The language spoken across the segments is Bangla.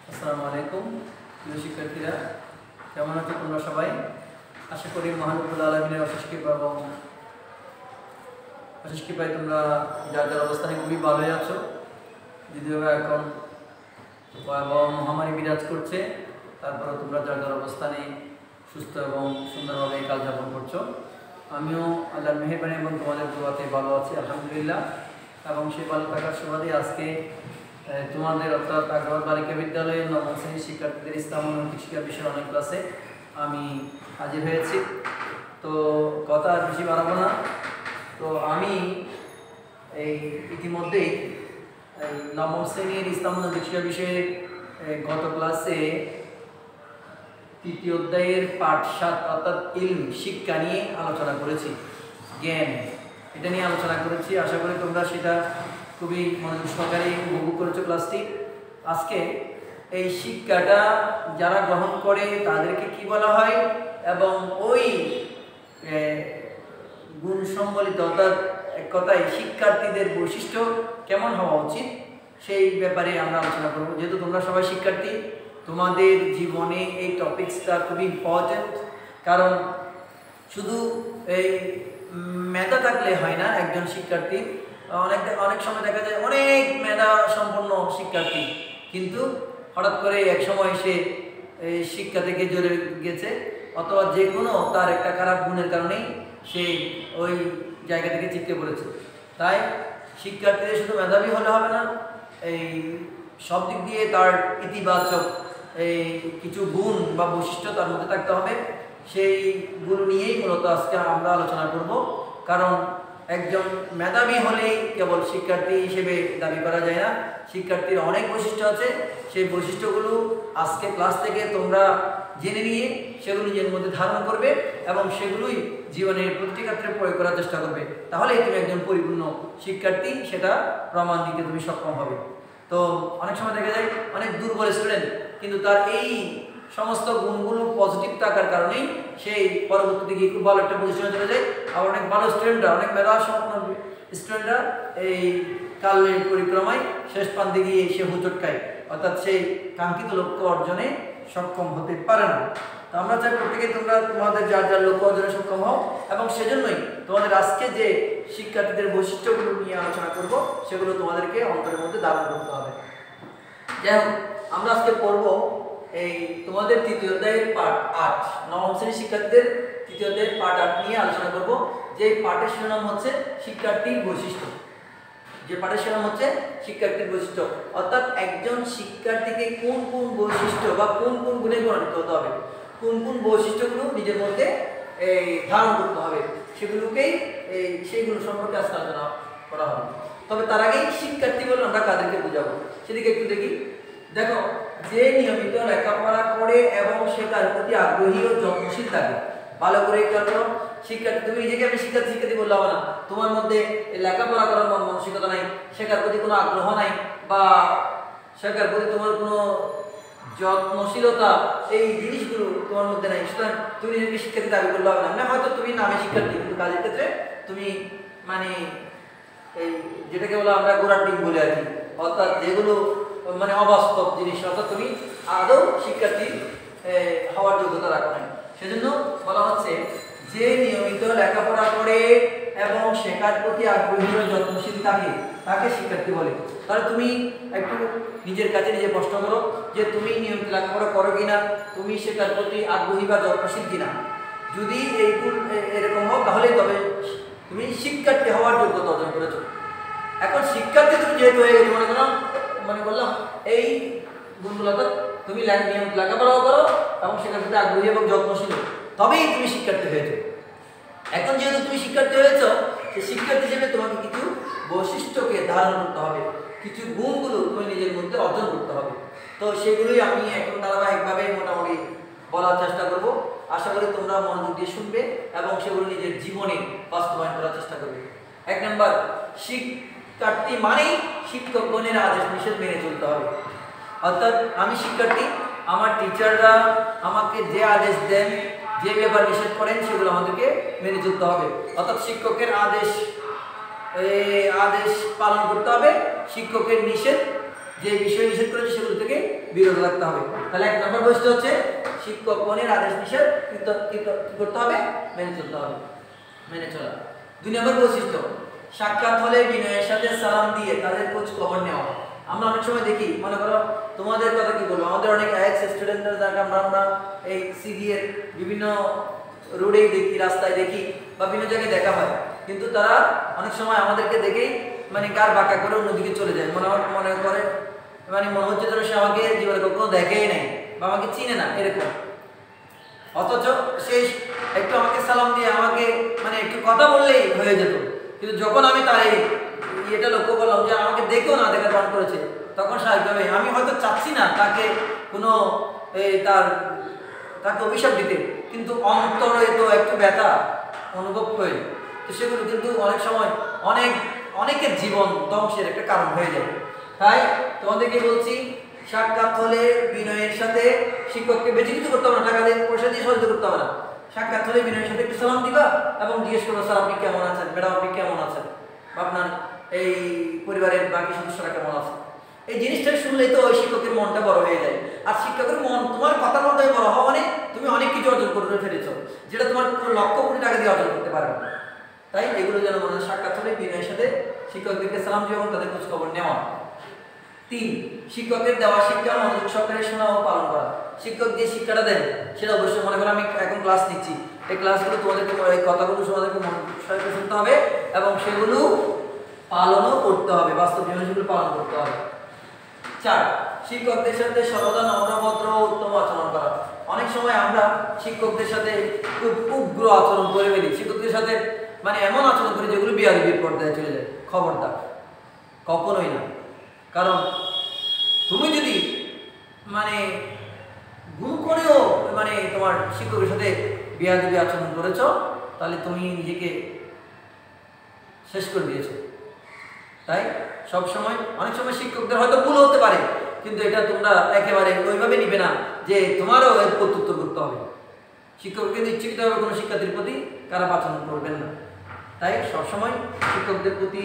আসসালামু আলাইকুম প্রিয় শিক্ষার্থীরা, কেমন আছো তোমরা সবাই? আশা করি মহান রব্বুল আলামিনের অশেষ কৃপা এবং অশেষ কৃপায় তোমরা যার যার অবস্থানে খুবই ভালোই আছো। যদিও এখন ভয়াবহ মহামারী বিরাজ করছে, তারপরে তোমরা যার যার অবস্থানে সুস্থ এবং সুন্দরভাবে এই কাল যাপন করছো। আমিও আল্লাহর মেহেরবানি এবং তোমাদের দোয়াতে ভালো আছি আলহামদুলিল্লাহ। এবং সেই ভালো থাকার সুবাদে আজকে তোমাদের অর্থাৎ আগ্রহ বালিকা বিদ্যালয়ের নবম শ্রেণীর শিক্ষার্থীদের ইসলাম ও শিক্ষা বিষয়ের অনেক ক্লাসে আমি হাজির হয়েছি। তো কথা আর বেশি বাড়াবো না। তো আমি এই ইতিমধ্যেই এই নবম শ্রেণীর ইসলাম ও শিক্ষা বিষয়ের গত ক্লাসে তৃতীয় অধ্যায়ের পাঠ 7 অর্থাৎ ইলম শিক্ষা নিয়ে আলোচনা করেছি, জ্ঞান এটা নিয়ে আলোচনা করেছি। আশা করি তোমরা সেটা খুবই মনোযোগ সহকারে উপভোগ করেছো ক্লাসটি। আজকে এই শিক্ষাটা যারা গ্রহণ করে তাদেরকে কি বলা হয় এবং ওই গুণ সম্বলিত অর্থাৎ এক কথায় শিক্ষার্থীদের বৈশিষ্ট্য কেমন হওয়া উচিত সেই ব্যাপারে আমরা আলোচনা করব। যেহেতু তোমরা সবাই শিক্ষার্থী, তোমাদের জীবনে এই টপিকসটা খুবই ইম্পর্টেন্ট। কারণ শুধু এই মেধা থাকলে হয় না একজন শিক্ষার্থী। অনেক সময় দেখা যায় অনেক মেধা সম্পন্ন শিক্ষার্থী, কিন্তু হঠাৎ করে এক সময় সে শিক্ষা থেকে জড়ে গেছে, অথবা যে কোনো তার একটা খারাপ গুণের কারণেই সে ওই জায়গা থেকে ছিটকে পড়েছে। তাই শিক্ষার্থীদের শুধু মেধাবী হলে হবে না, এই সব দিক দিয়ে তার ইতিবাচক এই কিছু গুণ বা বৈশিষ্ট্য তার মধ্যে থাকতে হবে। সেই গুণ নিয়েই মূলত আজকে আমরা আলোচনা করব। কারণ একজন মেধাবী হলেই কেবল শিক্ষার্থী হিসেবে দাবি করা যায় না, শিক্ষার্থীর অনেক বৈশিষ্ট্য আছে। সেই বৈশিষ্ট্যগুলো আজকে ক্লাস থেকে তোমরা জেনে নিয়ে সেগুলো নিজের মধ্যে ধারণ করবে এবং সেগুলোই জীবনের প্রতিটি ক্ষেত্রে প্রয়োগ করার চেষ্টা করবে। তাহলেই তুমি একজন পরিপূর্ণ শিক্ষার্থী, সেটা প্রমাণ দিতে তুমি সক্ষম হবে। তো অনেক সময় দেখা যায় অনেক দুর্বল স্টুডেন্ট, কিন্তু তার এই সমস্ত গুণগুলো পজিটিভ থাকার কারণেই সেই পরবর্তীতে গিয়ে খুব ভালো একটা পজিশনে চলে যায়। আবার অনেক ভালো স্টুডেন্টরা, অনেক মেধা সম্পন্ন স্টুডেন্টরা এই কালের পরিক্রমায় শেষ প্রান্তে গিয়ে সে হুচট খায়, অর্থাৎ সেই কাঙ্ক্ষিত লক্ষ্য অর্জনে সক্ষম হতে পারে না। তো আমরা চাই প্রত্যেকে তোমরা তোমাদের যার যার লক্ষ্য অর্জনে সক্ষম হও, এবং সেজন্যই তোমাদের আজকে যে শিক্ষার্থীদের বৈশিষ্ট্যগুলো নিয়ে আলোচনা করব সেগুলো তোমাদেরকে অন্তরের মধ্যে ধারণ করতে হবে। যাই হোক, আমরা আজকে পড়ব এই তোমাদের তৃতীয় অধ্যায়ের পাঠ 8, নবম শ্রেণীর শিক্ষার্থীদের তৃতীয় অধ্যায়ের পাঠ 8 নিয়ে আলোচনা করব। যে পাঠের শিরোনাম হচ্ছে শিক্ষার্থীর বৈশিষ্ট্য। যে পাঠের শিরোনাম হচ্ছে শিক্ষার্থীর বৈশিষ্ট্য, অর্থাৎ একজন শিক্ষার্থীকে কোন কোন বৈশিষ্ট্য বা কোন কোন গুণে গুণান্বিত হতে হবে, কোন কোন বৈশিষ্ট্যগুলো নিজের মধ্যে ধারণ করতে হবে, সেইগুলো সম্পর্কে আজকে আলোচনা করা হবে। তবে তার আগেই শিক্ষার্থী বলে আমরা কাদেরকে বোঝাবো সেদিকে একটু দেখি। দেখো, যে নিয়মিত লেখাপড়া করে এবং সে তার প্রতি আগ্রহী ও যত্নশীল থাকে। ভালো করে কারণ শিক্ষার্থী, তুমি নিজেকে আমি শিক্ষার্থী বললাম না, তোমার মধ্যে লেখাপড়া করার মানসিকতা নাই, শেখার প্রতি কোনো আগ্রহ নাই, বা শেখার প্রতি তোমার কোনো যত্নশীলতা, এই জিনিসগুলো তোমার মধ্যে নাই, সুতরাং তুমি নিজেকে শিক্ষার্থী দাবি করলে হবে না। হয়তো তুমি নামে শিক্ষার্থী, কিন্তু কাজের ক্ষেত্রে তুমি মানে এই যেটাকে বলে আমরা গোড়ার ডিম বলে আর কি, অর্থাৎ যেগুলো মানে অবাস্তব জিনিস, অর্থাৎ তুমি আদৌ শিক্ষার্থী হওয়ার যোগ্যতা রাখো না। সেজন্য বলা হচ্ছে যে নিয়মিত লেখাপড়া করে এবং শেখার প্রতি আগ্রহী ও যত্নশীল থাকে তাকে শিক্ষার্থী বলে। তাহলে তুমি একটু নিজের কাছে নিজে প্রশ্ন করো যে তুমি নিয়মিত লেখাপড়া করো কিনা, তুমি শেখার প্রতি আগ্রহী বা যত্নশীল কিনা। যদি এইগুলো এরকম হোক তাহলে তবে তুমি শিক্ষার্থী হওয়ার যোগ্যতা অর্জন করেছো। এখন শিক্ষার্থী তুমি যেহেতু হয়ে গেছো, মনে করলাম এই গুণগুলো, তুমি নিয়মিত লেখাপড়াও করো এবং শেখার প্রতি আগ্রহী এবং যত্নশীল, তবেই তুমি শিক্ষার্থী হয়েছো। এখন যেহেতু তুমি শিক্ষার্থী হয়েছ, সেই শিক্ষার্থী হিসেবে তোমাকে কিছু বৈশিষ্ট্যকে ধারণ করতে হবে, কিছু গুণগুলো তুমি নিজের মধ্যে অর্জন করতে হবে। তো সেগুলোই আমি এখন ধারাবাহিকভাবে মোটামুটি বলার চেষ্টা করব। আশা করি তোমরা মনোযোগ দিয়ে শুনবে এবং সেগুলো নিজের জীবনে বাস্তবায়ন করার চেষ্টা করবে। 1 নম্বর, শিক্ষার্থী মানেই শিক্ষকগণের আদেশ নিষেধ মেনে চলতে হবে। অর্থাৎ আমি শিক্ষার্থী, আমার টিচাররা আমাকে যে আদেশ দেন, যে ব্যাপার নিষেধ করেন, সেগুলো আমাদেরকে মেনে চলতে হবে। অর্থাৎ শিক্ষকের আদেশ পালন করতে হবে, শিক্ষকের নিষেধ যে বিষয় নিষেধ করেছে সেগুলো থেকে বিরত রাখতে হবে। তাহলে 1 নম্বর বৈশিষ্ট্য হচ্ছে শিক্ষকগণের আদেশ নিষেধ কি করতে হবে? মেনে চলতে হবে, মেনে চলা। 2 নম্বর বৈশিষ্ট্য, সাক্ষাৎ হলে বিনয়ের সাথে সালাম দিয়ে তাদের খোঁজ খবর নেওয়া। আমরা অনেক সময় দেখি, মনে করো তোমাদের কথা কি বলবো, আমাদের অনেক এক্স স্টুডেন্টরা যাকে আমরা এই সিডি এর বিভিন্ন রোডেই দেখি, রাস্তায় দেখি বা বিভিন্ন জায়গায় দেখা হয়, কিন্তু তারা অনেক সময় আমাদেরকে দেখেই মানে গার বাঁকা করে অন্যদিকে চলে যায়, মনে করে মানে মনে হচ্ছে যেন সে আমাকে জীবনে কখনো দেখেই নাই বা আমাকে চিনে না এরকম। অথচ সে একটু আমাকে সালাম দিয়ে আমাকে মানে একটু কথা বললেই হয়ে যেত, কিন্তু যখন আমি তার এটা লক্ষ্য করলাম যে আমাকে দেখেও না দেখার বান করেছে, তখন স্বাভাবিকভাবে আমি হয়তো চাচ্ছি না তাকে কোনো তাকে অভিশাপ দিতে, কিন্তু অন্তরে তো একটু ব্যথা অনুভব করে, তো সেগুলো কিন্তু অনেক সময় অনেকের জীবন ধ্বংসের একটা কারণ হয়ে যায়। তাই তোমাদেরকে বলছি, সাক্ষাৎ হলে বিনয়ের সাথে, শিক্ষককে বেশি কিছু করতে হবে না, টাকা দিয়ে পয়সা দিয়ে সহযোগিতা করতে হবে না। সাক্ষাৎ হলে বিনয়ের সাথে একটু সালাম দিবা এবং জিজ্ঞেস করো, স্যার আপনি কেমন আছেন, ম্যাডাম আপনি কেমন আছেন, আপনার এই পরিবারের বাকি সদস্যরা কেমন আছে। এই জিনিসটা শুনলেই তো ওই শিক্ষকের মনটা বড় হয়ে যায়। আর শিক্ষকের মন তোমার কথার মধ্যে বড় হওয়া মানে তুমি অনেক কিছু অর্জন করে ফেলেছো, যেটা তোমার কোনো লক্ষ কোটি টাকা দিয়ে অর্জন করতে পারবে না। তাই এগুলো যেন মনে হয়, সাক্ষাৎ হলে বিনয়ের সাথে শিক্ষকদেরকে সালাম দিয়ে এবং তাদের খোঁজ খবর নেওয়া। 3, শিক্ষকের দেওয়া শিক্ষা মনোযোগ সহকারে শোনা ও পালন করা। শিক্ষক যে শিক্ষাটা দেন সেটা অবশ্যই, মনে করো আমি এখন ক্লাস নিচ্ছি, এই ক্লাসগুলো তোমাদেরকে এই কথাগুলো তোমাদেরকে মনোযোগ সহকারে শুনতে হবে এবং সেগুলো পালনও করতে হবে, বাস্তব জীবনে সেগুলো পালন করতে হবে। 4, শিক্ষকদের সাথে সর্বদা নম্রভদ্র ও উত্তম আচরণ করা। অনেক সময় আমরা শিক্ষকদের সাথে খুব উগ্র আচরণ করে ফেলি, শিক্ষকদের সাথে মানে এমন আচরণ করি যেগুলো বিয়াদবির পর্যায়ে চলে যায়। খবরদার, কখনোই না। কারণ তুমি যদি মানে গুণ করেও মানে তোমার শিক্ষকের সাথে বিয়াদবি আচরণ করেছ, তাহলে তুমি নিজেকে শেষ করে দিয়েছো। তাই সবসময়, অনেক সময় শিক্ষকদের হয়তো ভুল হতে পারে, কিন্তু এটা তোমরা একেবারে ওইভাবে নিবে না যে তোমারও এর প্রত্যুত্তর করতে হবে। শিক্ষককে ইচ্ছাকৃতভাবে কোনো শিক্ষার্থীর প্রতি খারাপ আচরণ করবেন না। তাই সবসময় শিক্ষকদের প্রতি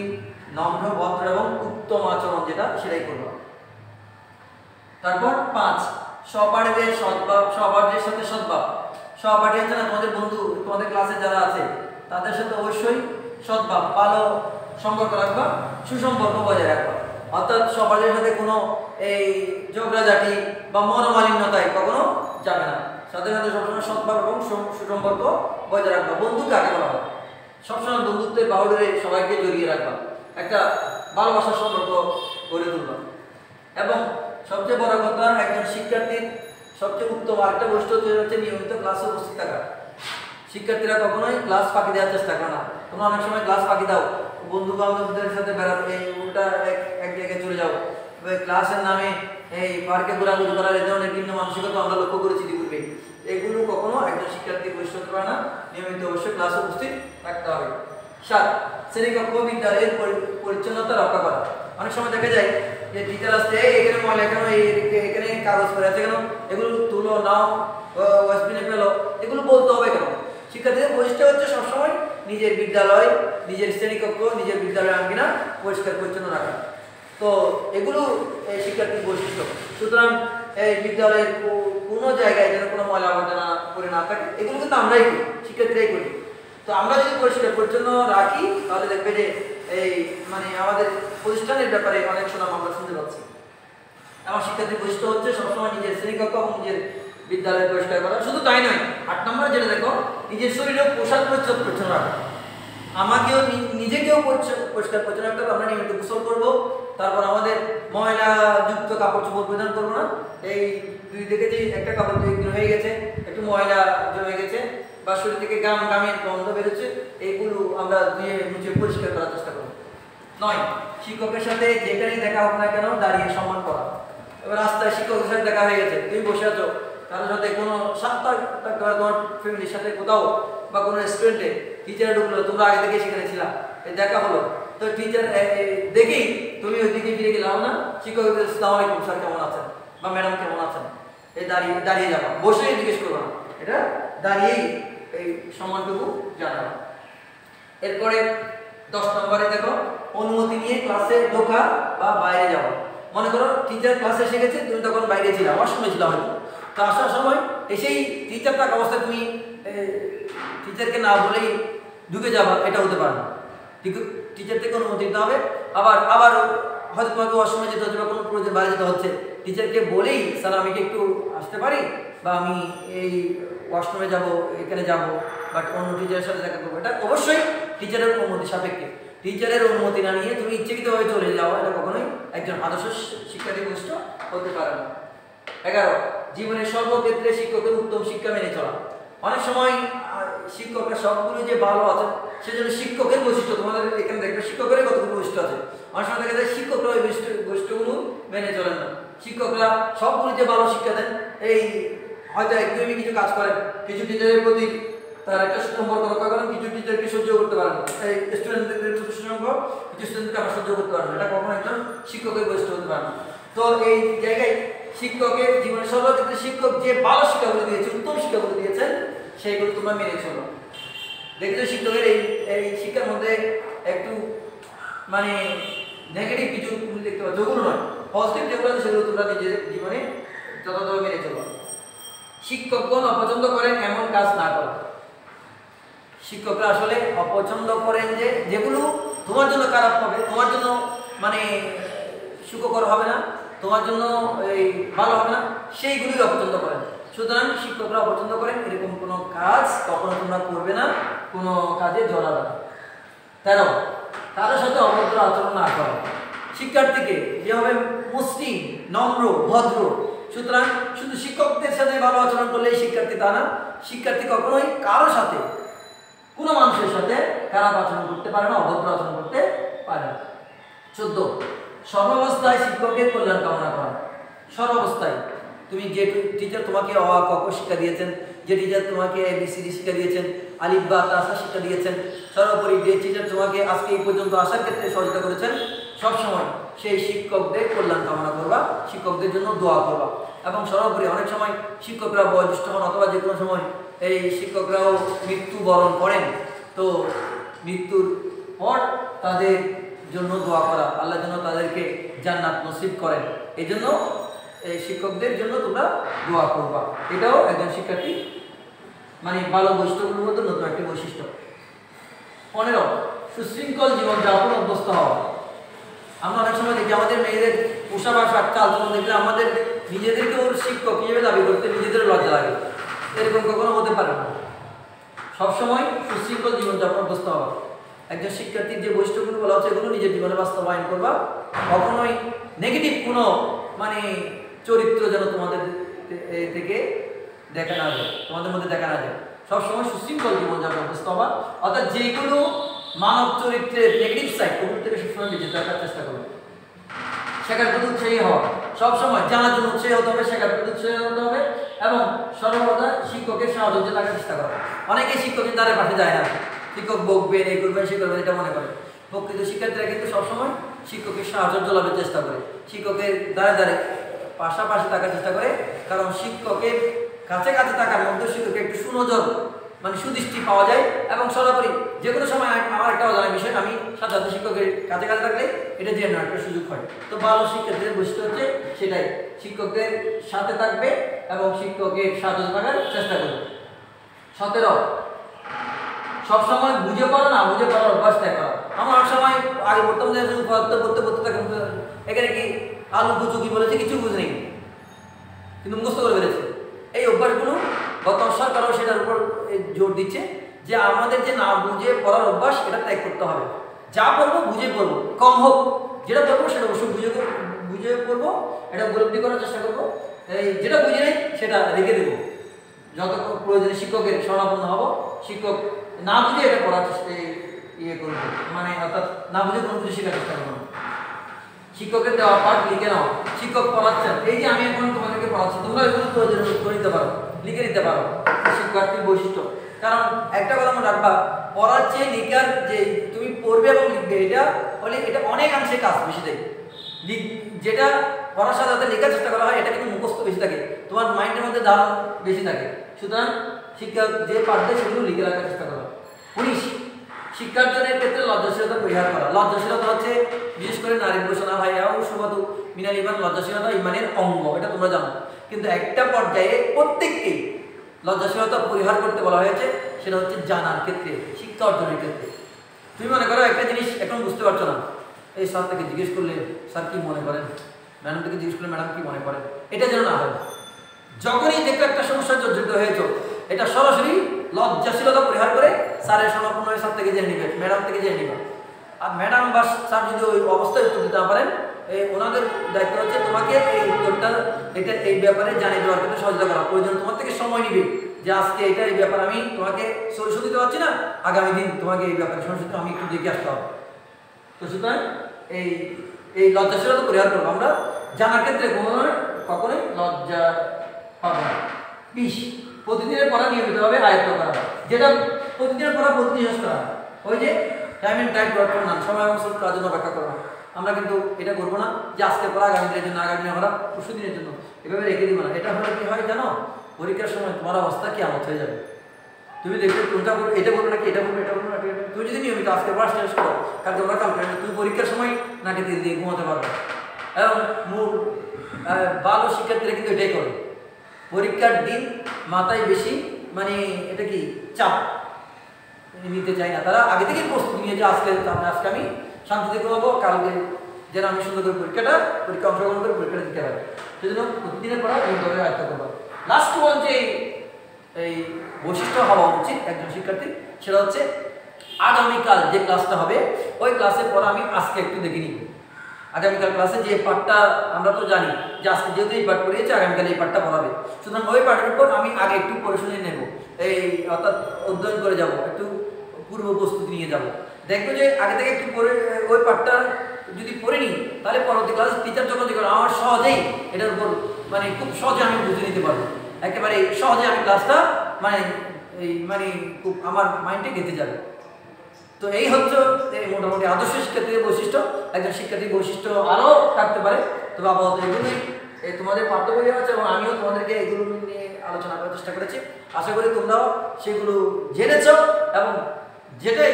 নম্র, ভদ্র এবং উত্তম আচরণ যেটা সেটাই করবো। তারপর 5, সহপাঠীদের সদ্ভাব, সহপাঠীদের সাথে সদ্ভাব। সহপাঠী আছে না তোমাদের বন্ধু, তোমাদের ক্লাসে যারা আছে তাদের সাথে অবশ্যই সদ্ভাব, ভালো সম্পর্ক রাখবা, সুসম্পর্ক বজায় রাখবা। অর্থাৎ সহপাঠীদের সাথে কোনো এই ঝগড়াঝাটি বা মনোমালিন্যতায় কখনো যাবে না। তাদের সাথে সবসময় সদ্ভাব এবং সুসম্পর্ক বজায় রাখবা। বন্ধু কাকে বলা হয়? সবসময় বন্ধুত্বের বাহুডোরে সবাইকে জড়িয়ে রাখবা, একটা ভালোবাসার সম্পর্ক গড়ে তুলবা। এবং সবচেয়ে বড় কথা, একজন শিক্ষার্থীর সবচেয়ে উত্তম আরেকটা বৈশিষ্ট্য হচ্ছে নিয়মিত ক্লাসে উপস্থিত থাকা। শিক্ষার্থীরা কখনোই ক্লাস ফাঁকি দেওয়ার চেষ্টা করে না। তোমরা অনেক সময় ক্লাস ফাঁকি দাও, বন্ধু বান্ধবদের সাথে বেড়াতে উল্টা এক জায়গায় চলে যাও, ক্লাসের নামে এই পার্কে ঘোরাঘুরি করার এই ধরনের ভিন্ন মানসিকতা আমরা লক্ষ্য করেছি ইতিপূর্বে। এগুলো কখনো একজন শিক্ষার্থী বৈশিষ্ট্য করে না, নিয়মিত অবশ্যই ক্লাসে উপস্থিত থাকতে হবে। 7, শ্রেণীকক্ষ বিদ্যালয়ের পরিচ্ছন্নতা রক্ষা করা। অনেক সময় দেখা যায় যে টিচার আসতে এখানে ময়লা কেন, এখানে কাগজ পড়ে আছে কেন, এগুলো তুলো নাও, ওয়াশবিনে ফেলো, এগুলো বলতে হবে কেন? শিক্ষার্থীদের বৈশিষ্ট্য হচ্ছে সবসময় নিজের বিদ্যালয়, নিজের শ্রেণীকক্ষ, নিজের বিদ্যালয় আঙ্গিনা পরিষ্কার পরিচ্ছন্ন রাখা। তো এগুলো শিক্ষার্থীর বৈশিষ্ট্য। সুতরাং এই বিদ্যালয়ের কোনো জায়গায় যেন কোনো ময়লা আবর্জনা করে না থাকে, এগুলো কিন্তু আমরাই করি, শিক্ষার্থীরাই করি। তো আমরা যদি পরিষ্কার পরিচ্ছন্ন রাখি তাহলে দেখবে যে এই মানে আমাদের প্রতিষ্ঠানের ব্যাপারে অনেক সুনাম আমরা শুনতে পাচ্ছি। আমার শিক্ষার্থীর বৈশিষ্ট্য হচ্ছে সবসময় নিজের শ্রেণীকক্ষ এবং নিজের বিদ্যালয় পরিষ্কার করা। শুধু তাই নয়, 8 নম্বরে যেটা দেখো, নিজের শরীরেও পোশাক পরিচ্ছন্ন রাখা। আমাকেও নিজেকেও পরিষ্কার পরিচ্ছন্ন রাখতে হবে। আমরা নিয়মিত গোসল করবো, তারপর আমাদের ময়লাযুক্ত কাপড় চোপড় পরিধান করবো না। এই দুই থেকে যে একটা কাপড় 2 দিন হয়ে গেছে, একটু ময়লা জমে গেছে বা শরীর থেকে গামের গন্ধ বেরোচ্ছে, এইগুলো আমরা ধুয়ে মুছে পরিষ্কার করার চেষ্টা করবো। 9, শিক্ষকের সাথে যেখানেই দেখা হোক না কেন দাঁড়িয়ে সম্মান করা। এবার রাস্তায় শিক্ষকের সাথে দেখা হয়ে গেছে, তুমি বসে আছো, কারোর সাথে কোনো তোমার ফ্যামিলির সাথে কোথাও বা কোনো রেস্টুরেন্টে টিচার ঢুকলো, তোমরা আগে থেকে সেখানে ছিলাম, দেখা হলো, তো টিচার দেখেই তুমি ওই দিকে ফিরে গেলাম না, শিক্ষকদের আসসালামু আলাইকুম স্যার কেমন আছেন বা ম্যাডাম কেমন আছেন, এই দাঁড়িয়ে যাবা, বসে জিজ্ঞেস করবো না, এটা দাঁড়িয়েই এই সম্মানটুকু জানাবো। এরপরে 10 নম্বরে দেখো, অনুমতি নিয়ে ক্লাসে ঢোকা বা বাইরে যাওয়া। মনে করো টিচার ক্লাসে এসে গেছে, তুমি তখন বাইরে ছিলে, ওয়াশরুমে ছিল হয়তো, তো আসার সময় এসেই টিচার থাকা অবস্থায় তুমি টিচারকে না বলেই ঢুকে যাবা, এটা হতে পারে না। টিচার থেকে অনুমতি দিতে হবে। আবার আবার হয়তো তোমাকে ওয়াশরুমে যেতে হচ্ছে বা কোনো প্রয়োজন বাইরে যেতে হচ্ছে, টিচারকে বলেই স্যার আমি কি একটু আসতে পারি, বা আমি এই ওয়াশরুমে যাব, এখানে যাব, বাট অন্য টিচারের সাথে দেখা করবো, এটা অবশ্যই টিচারের অনুমতি সাপেক্ষে। টিচারের অনুমতি না নিয়ে তুমি ইচ্ছাকৃতভাবে চলে যাওয়া, এটা কখনোই একজন আদর্শ শিক্ষার্থী বৈশিষ্ট্য হতে পারে না। 11 জীবনের সর্বক্ষেত্রে শিক্ষকের উত্তম শিক্ষা মেনে চলা। অনেক সময় শিক্ষকরা সবগুলো যে ভালো আছে সেজন্য শিক্ষকের বৈশিষ্ট্য, তোমাদের এখানে দেখবে শিক্ষকের কতগুলো বৈশিষ্ট্য আছে, অনেক সময় দেখা যায় শিক্ষকরা ওই বৈশিষ্ট্যগুলো মেনে চলেন না। শিক্ষকরা সবগুলো যে ভালো শিক্ষা দেন, এই হয়তো একদমই কিছু কাজ করেন, কিছু টিচারের প্রতি তার একটা সুসম্পর্ক রক্ষা করেন, কিছু টিচারকে সহ্য করতে পারেন, এই স্টুডেন্টদের প্রতি সুসম্পর্ক, কিছু স্টুডেন্টকে আমরা সহ্য করতে পারেন না, এটা কখনো একজন শিক্ষকের বৈশিষ্ট্য হতে পারে না। তো এই জায়গায় শিক্ষকের জীবনের সর্বক্ষেত্রে শিক্ষক যে ভালো শিক্ষাগুলো দিয়েছে, উত্তম শিক্ষাগুলো দিয়েছেন, সেইগুলো তোমরা মেনে চলো। দেখেছো শিক্ষকের এই শিক্ষার মধ্যে একটু মানে নেগেটিভ কিছু তুমি দেখতে পাচ্ছ, ওগুলো নয়, পজিটিভ যেগুলো আছে সেগুলো তোমরা নিজের জীবনে যথাযথ মেনে চলো। শিক্ষকগণ অপছন্দ করেন এমন কাজ না করা। শিক্ষকরা আসলে অপছন্দ করেন যে যেগুলো তোমার জন্য খারাপ হবে, তোমার জন্য মানে সুখকর হবে না, তোমার জন্য এই ভালো হবে না, সেইগুলোই অপছন্দ করেন। সুতরাং শিক্ষকরা অপছন্দ করেন এরকম কোনো কাজ কখনো তোমরা করবে না, কোনো কাজে জড়াবে না। 13 তাদের সাথে অভদ্র আচরণ না করো। শিক্ষার্থীকে যেভাবে মসৃণ, নম্র, ভদ্র, সুতরাং শুধু শিক্ষকদের সাথে ভালো আচরণ করলেই শিক্ষার্থী তা না, শিক্ষার্থী কখনোই কারোর সাথে, কোনো মানুষের সাথে খারাপ আচরণ করতে পারে না, অভদ্র আচরণ করতে পারে না। 14 সর্বাবস্থায় শিক্ষকের কল্যাণ কামনা করা। সর্বাবস্থায় তুমি যে টিচার তোমাকে অ আ ক খ শিক্ষা দিয়েছেন, যে টিচার তোমাকে ABCD শিক্ষা দিয়েছেন, আলিফ বা তাসা শিক্ষা দিয়েছেন, সর্বোপরি যে টিচার তোমাকে আজকে এই পর্যন্ত আসার ক্ষেত্রে সহযোগিতা করেছেন, সবসময় সেই শিক্ষকদের কল্যাণ কামনা করবা, শিক্ষকদের জন্য দোয়া করবা। এবং সর্বোপরি অনেক সময় শিক্ষকরা বয়োজ্যেষ্ঠ হন অথবা যে কোনো সময় এই শিক্ষকরাও মৃত্যুবরণ করেন, তো মৃত্যুর পর তাদের জন্য দোয়া করা, আল্লাহ যেন তাদেরকে জান্নাত নসিব করেন, এই জন্য এই শিক্ষকদের জন্য তোমরা দোয়া করবা। এটাও একজন শিক্ষার্থী মানে ভালো বৈশিষ্ট্যগুলোর মধ্যে নতুন একটি বৈশিষ্ট্য। 15 সুশৃঙ্খল জীবনযাপন অভ্যস্ত হওয়া। আমরা অনেক সময় দেখি আমাদের মেয়েদের পোশাক আশাক চালচলন দেখলে আমাদের নিজেদেরকে ওর শিক্ষক হিসেবে দাবি করতে নিজেদের লজ্জা লাগে, এরকম কখনো হতে পারে না। সবসময় সুশৃঙ্খল জীবনযাপন অভ্যস্ত হওয়া। একজন শিক্ষার্থীর যে বৈশিষ্ট্যগুলো বলা হচ্ছে এগুলো নিজের জীবনে বাস্তবায়ন করবা, কখনোই নেগেটিভ কোনো মানে চরিত্র যেন তোমাদের থেকে দেখা না যায়, তোমাদের মধ্যে দেখা না যায়। সবসময় সুশৃঙ্খল জীবনযাপন অভ্যস্ত হওয়া, অর্থাৎ যেগুলো মানব চরিত্রের নেগেটিভ সাইড ওগুলো থেকে সবসময় বেঁচে থাকার চেষ্টা করবে। শেখার প্রতি উৎসাহী হওয়া, সবসময় জানার জন্য উৎসাহী হতে হবে, শেখার প্রতি উৎসাহী হতে হবে এবং সর্বদা শিক্ষকের সাহায্যে থাকার চেষ্টা করা। অনেকেই শিক্ষকের দ্বারের পাশে যায় না, শিক্ষক বকবেন, এই করবেন, সে করবেন, এটা মনে করে। প্রকৃত শিক্ষার্থীরা কিন্তু সবসময় শিক্ষকের সাহায্য লাভের চেষ্টা করে, শিক্ষকের দ্বারে দ্বারে পাশাপাশি থাকার চেষ্টা করে, কারণ শিক্ষকের কাছে কাছে থাকার মধ্যে শিক্ষকের একটু সুনজর মানে সুদৃষ্টি পাওয়া যায় এবং সর্বোপরি যে কোনো সময় আমার একটা অজানা বিষয়, আমি সাধারণত শিক্ষকের কাছে কাছে থাকলে এটা জেনে একটা সুযোগ হয়। তো ভালো শিক্ষার্থীদের বৈশিষ্ট্য হচ্ছে সেটাই, শিক্ষকদের সাথে থাকবে এবং শিক্ষকের সাহায্য থাকার চেষ্টা করবে। 17 সবসময় বুঝে পড়া না বুঝে পড়ার অভ্যাস ত্যাগ করা। আমরা অনেক সময় আগে পড়তাম যে পড়তে থাকতাম, এখানে কি আলু কুচু কি বলেছে কিছু বুঝে নেই, কিন্তু মুখস্থ করে ফেলেছে। এই অভ্যাসগুলো বর্তমান সরকারও সেটার উপর জোর দিচ্ছে যে আমাদের যে না বুঝে পড়ার অভ্যাস এটা ত্যাগ করতে হবে। যা পড়বো বুঝে পড়বো, কম হোক, যেটা পড়বো সেটা অবশ্যই বুঝে পড়বো, এটা উপলব্ধি করার চেষ্টা করবো। এই যেটা বুঝে নেই সেটা রেখে দেবো, যতক্ষণ প্রয়োজনে শিক্ষকের শরণাপন্ন হবো, শিক্ষক না বুঝে এটা পড়ার চেষ্টা ইয়ে করবো, মানে অর্থাৎ না বুঝে কোনো কিছু শেখার চেষ্টা করবো। শিক্ষকের দেওয়া পাঠ লিখে নাও, শিক্ষক পড়াচ্ছেন, এই যে আমি এখন তোমাদেরকে পড়াচ্ছি, তোমরা এগুলো প্রয়োজন করে নিতে পারো, লিখে নিতে পারো, শিক্ষার্থীর বৈশিষ্ট্য। কারণ একটা কথা মনে রাখবা, পড়ার চেয়ে লিখার যে তুমি পড়বে এবং লিখবে এটা হলে এটা অনেকাংশে কাজ বেশি দেয়। যেটা পড়ার সাথে সাথে লেখার চেষ্টা করা হয় এটা কিন্তু মুখস্থ বেশি থাকে, তোমার মাইন্ডের মধ্যে ধারণ বেশি থাকে। সুতরাং শিক্ষক যে পাঠ দেয় সেগুলো লিখে রাখার চেষ্টা করা। 19 শিক্ষার্জনের ক্ষেত্রে লজ্জাশীলতা পরিহার করা। লজ্জাশীলতা হচ্ছে বিশেষ করে নারী পুরুষ না ভাইয়াও শুধু মিনাল ইমান, লজ্জাশীলতা ইমানের অঙ্গ, এটা তোমরা জানো। কিন্তু একটা পর্যায়ে প্রত্যেককে লজ্জাশীলতা পরিহার করতে বলা হয়েছে, সেটা হচ্ছে জানার ক্ষেত্রে, শিক্ষা অর্জনের ক্ষেত্রে। তুমি মনে করো একটা জিনিস এখন বুঝতে পারছো না, এই স্যার থেকে জিজ্ঞেস করলে স্যার কি মনে করেন, ম্যাডাম থেকে জিজ্ঞেস করলে ম্যাডাম কি মনে করেন, এটা যেন না হয়। যখনই দেখো একটা সমস্যা জর্জরিত হয়েছ, এটা সরাসরি লজ্জাশীলতা পরিহার করে স্যারের সমাপন হয়ে স্যার থেকে জেনে নিবে, ম্যাডাম থেকে জেনে নিবে। আর ম্যাডাম বা স্যার যদি ওই অবস্থায় উত্তর দিতে না পারেন, ওনাদের দায়িত্ব হচ্ছে তোমাকে এই উত্তরটা এটা এই ব্যাপারে জানিয়ে দেওয়ার ক্ষেত্রে সহযোগিতা করা। প্রয়োজন তোমার থেকে সময় নিবে যে আজকে এটা এই ব্যাপারে আমি তোমাকে সলিউশন দিতে পারছি না, আগামী দিন তোমাকে এই ব্যাপারে সলিউশন আমি একটু দেখে আসতে হবে। তো সুতরাং এই লজ্জাশীলতা পরিহার করবো আমরা, জানার ক্ষেত্রে কখনোই লজ্জা হবে না। 20 প্রতিদিনের পড়া নিয়মিতভাবে আয়ত্ত করা, যেটা প্রতিদিনের পড়া প্রতিদিন শেষ করা। ওই যে টাইম এন্ড টাইম ওয়ার্ক করো না, সময় এবং সুযোগ কাজের জন্য অপেক্ষা করো না। আমরা কিন্তু এটা করবো না যে আজকে পড়া আগামী দিনের জন্য, আগামী দিনে আমরা পরশু দিনের জন্য, এভাবে রেখে দিব না। এটা হলে কি হয় জানো, পরীক্ষার সময় তোমার অবস্থা কি আমত হয়ে যাবে। তুমি দেখবে কোনটা বলবে, এটা বলবে নাকি এটা বলবে, এটা বলবে নাকি এটা। তুমি যদি নিয়মিত আজকে পড়া শেষ করো, কালকে ওরা কালকে তুমি পরীক্ষার সময় নাকি তেল দিয়ে ঘুমাতে পারবে। এবং মূল ভালো শিক্ষার্থীরা কিন্তু এটাই করে, পরীক্ষার দিন মাথায় বেশি মানে এটা কি চাপ নিতে চায় না, তারা আগে থেকেই প্রস্তুতি নিয়ে যে আজকে আমি শান্তিতে ঘুমাবো, কালকে যেন আমি সুন্দর করে পরীক্ষা অংশগ্রহণ করে পরীক্ষাটা দিতে পারি। সেজন্য প্রতিদিনের পড়া নিয়মিতভাবে আয়ত্ত করবো। লাস্ট ওয়ান যে এই বৈশিষ্ট্য হওয়া উচিত একজন শিক্ষার্থী, সেটা হচ্ছে আগামীকাল যে ক্লাসটা হবে ওই ক্লাসের পর আমি আজকে একটু দেখে নিব। আগামীকাল ক্লাসে যে পাঠটা আমরা তো জানি যে আজকে যেহেতু এই পাঠ পড়িয়েছে, আগামীকাল এই পাঠটা পড়াবে, সুতরাং ওই পাঠের উপর আমি আগে একটু পড়ে শুনে নেব, এই অর্থাৎ অধ্যয়ন করে যাব, একটু পূর্ব প্রস্তুতি নিয়ে যাব। দেখবো যে আগে থেকে একটু পড়ে ওই পাঠটা যদি পড়ে নিই, তাহলে পরবর্তী ক্লাস টিচার যখন দেখবেন আমার সহজেই এটার উপর মানে খুব সহজে আমি বুঝে নিতে পারবো, একেবারে সহজে আমি ক্লাসটা মানে খুব আমার মাইন্ডে গেঁথে যাবে। তো এই হচ্ছে মোটামুটি আদর্শ শিক্ষার্থীদের বৈশিষ্ট্য। একজন শিক্ষার্থীর বৈশিষ্ট্য আরও থাকতে পারে, তবে আপাতত এগুলোই তোমাদের পাঠ্য বই আছে এবং আমিও তোমাদেরকে এগুলো নিয়ে আলোচনা করার চেষ্টা করেছি। আশা করি তোমরাও সেগুলো জেনেছ, এবং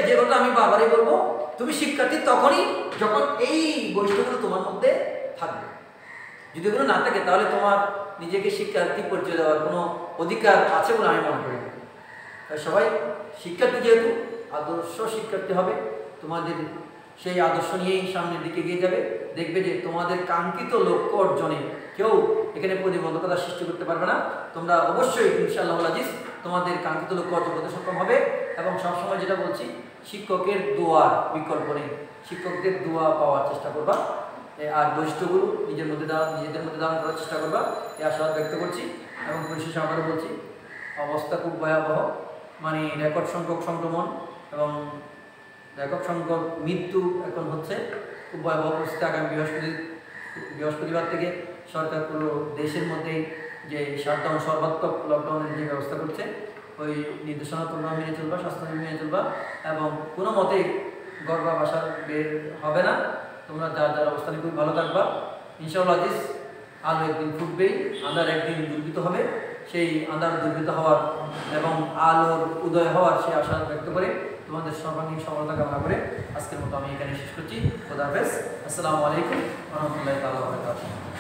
যে কথা আমি বারবারই বলবো, তুমি শিক্ষার্থী তখনই যখন এই বৈশিষ্ট্যগুলো তোমার মধ্যে থাকবে। যদি এগুলো না থাকে তাহলে তোমার নিজেকে শিক্ষার্থী পরিচয় দেওয়ার কোনো অধিকার আছে বলে আমি মনে করি না। তাই সবাই শিক্ষার্থী যেহেতু আদর্শ শিক্ষার্থী হবে, তোমাদের সেই আদর্শ নিয়েই সামনের দিকে এগিয়ে যাবে। দেখবে যে তোমাদের কাঙ্ক্ষিত লক্ষ্য অর্জনে কেউ এখানে প্রতিবন্ধকতা সৃষ্টি করতে পারবে না। তোমরা অবশ্যই ইনশাআল্লাহ আজিজ তোমাদের কাঙ্ক্ষিত লক্ষ্য অর্জন করতে সক্ষম হবে। এবং সবসময় যেটা বলছি, শিক্ষকের দোয়ার বিকল্প নেই, শিক্ষকদের দোয়া পাওয়ার চেষ্টা করবা, আর বৈশিষ্ট্যগুলো নিজেদের মধ্যে ধারণ করার চেষ্টা করবা, এই আশাবাদ ব্যক্ত করছি। এবং পরিশেষে আবারও বলছি, অবস্থা খুব ভয়াবহ, মানে রেকর্ড সংখ্যক সংক্রমণ এবং রেকর্ড সংখ্যক মৃত্যু এখন হচ্ছে, খুব ভয়াবহ পরিস্থিতি। আগামী বৃহস্পতিবার থেকে সরকার পুরো দেশের মধ্যেই যে শাটডাউন, সর্বাত্মক লকডাউনের যে ব্যবস্থা করছে, ওই নির্দেশনা তোমরা মেনে চলবা, স্বাস্থ্য মেনে চলবা, এবং কোনো মতেই ঘর বা বাসা বের হবে না। তোমরা যার অবস্থানে খুব ভালো থাকবা। ইনশাআল্লাহ আজিজ আলো একদিন ফুটবেই, আন্ধার একদিন দুর্বৃত হবে। সেই আন্ধার দুর্বৃত হওয়ার এবং আলোর উদয় হওয়ার সেই আশা ব্যক্ত করে তোমাদের সর্বাঙ্গীন সফলতা কামনা করে আজকের মতো আমি এখানে শেষ করছি। খোদা হাফেজ। আসসালামু আলাইকুম ওয়া রাহমাতুল্লাহি ওয়া বারাকাতুহু।